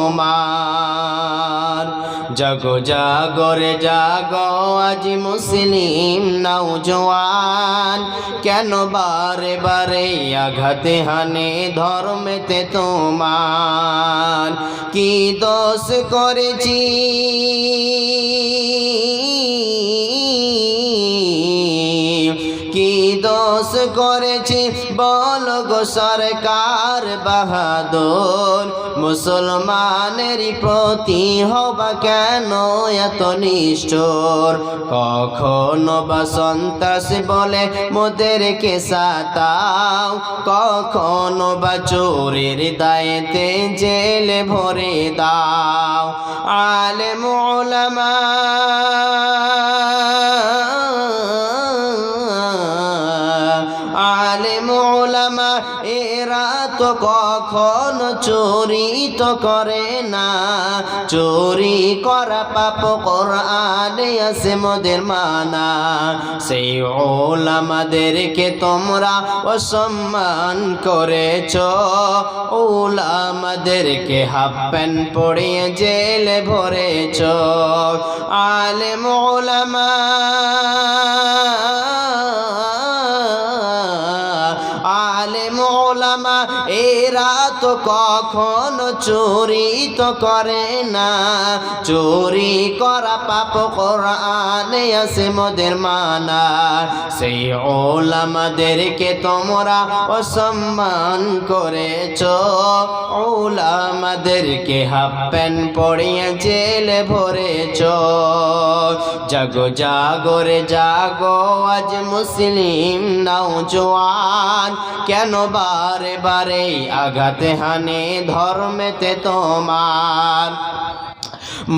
তোমার। জাগো জাগরে জাগো আজ মুসলিম নওজোয়ান, কেন বারে বারে আঘাতে হানে ধর্মেতে তোমার। কি দোষ করেছি কি দোষ করেছি বল গো সরকার বাহাদুর, মুসলমানের প্রতি হবা কেন এত নিষ্ঠুর। কখনো বা সন্ত্রাস বলে মোদেরকে সাতাও, কখনো বা চোরের দায়েতে জেলে ভরে দাও। আলেম উলামা আলেম উলামা এরা তো কখনো চুরি তো করে না, চুরি করা পাপ কোরআনে আছে মোদের মানা। সেই উলামাদেরকে তোমরা অসম্মান করেছ, উলামাদেরকে হাফ প্যান্ট পরিয়ে জেলে ভরেছ। আলেম উলামা আলেম উলামা এরা তো কখনো চুরি তো করে না, চুরি করা পাপ কোরআনে আছে মোদের মানা। সেই উলামাদেরকে তোমরা অসম্মান করেছ, উলামাদেরকে হাফ প্যান্ট পরিয়ে জেলে ভরেছ। জাগো জাগরে জাগো আজ মুসলিম নওজোয়ান, কেন বারে বারে আঘাতে হানে ধর্মেতে তোমার।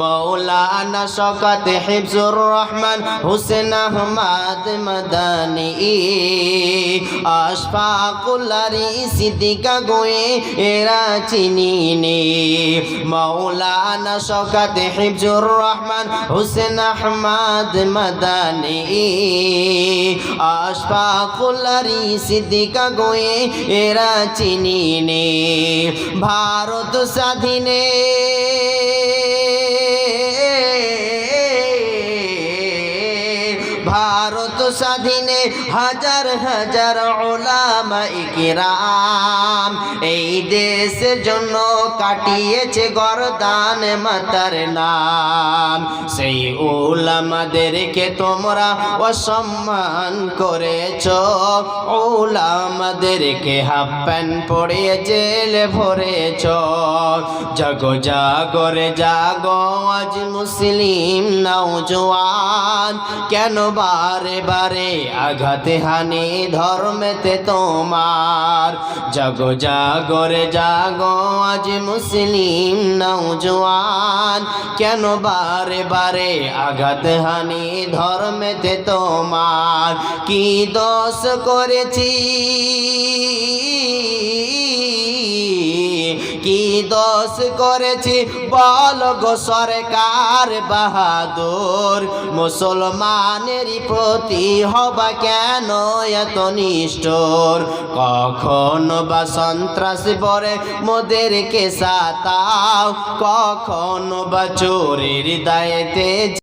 মৌলানা শওকত হিফজুর রহমান হুসেন আহমদ মাদানী, আশফাকুল আলী সিদ্দিকা গোয়ে এরা চিনিনি। মৌলানা শওকত হিফজুর রহমান হুসেন আহমদ মাদানী, আশফাকুল আলী সিদ্দিকা গোয়ে এরা চিনিনি। ভারত স্বাধীনে ভারত স্বাধীনে হাজার হাজার উলামায়ে কিরাম এই দেশের জন্য কাটিয়েছে গর্দান মাতার নাম। সেই উলামাদেরকে তোমরা অসম্মান করেছ, উলামাদেরকে হাফ প্যান্ট পরিয়ে জেলে ভরেছ। জাগো জাগরে জাগো আজ মুসলিম নওজোয়ান, কেন বারে বারে আঘাতে হানি ধর্মেতে তোমার। জাগো জাগরে জাগো আজ মুসলিম নওজোয়ান, কেন বারে বারে আঘাতে হানি ধর্মেতে তোমার। কি দোষ করেছি কি দোষ করেছি বল গো সরকার বাহাদুর, মুসলমানের প্রতি হবা কেন এত নিষ্ঠুর। কখনো বা সন্ত্রাস বলে মোদেরকে সাতাও, কখনো বা চোরের দায়েতে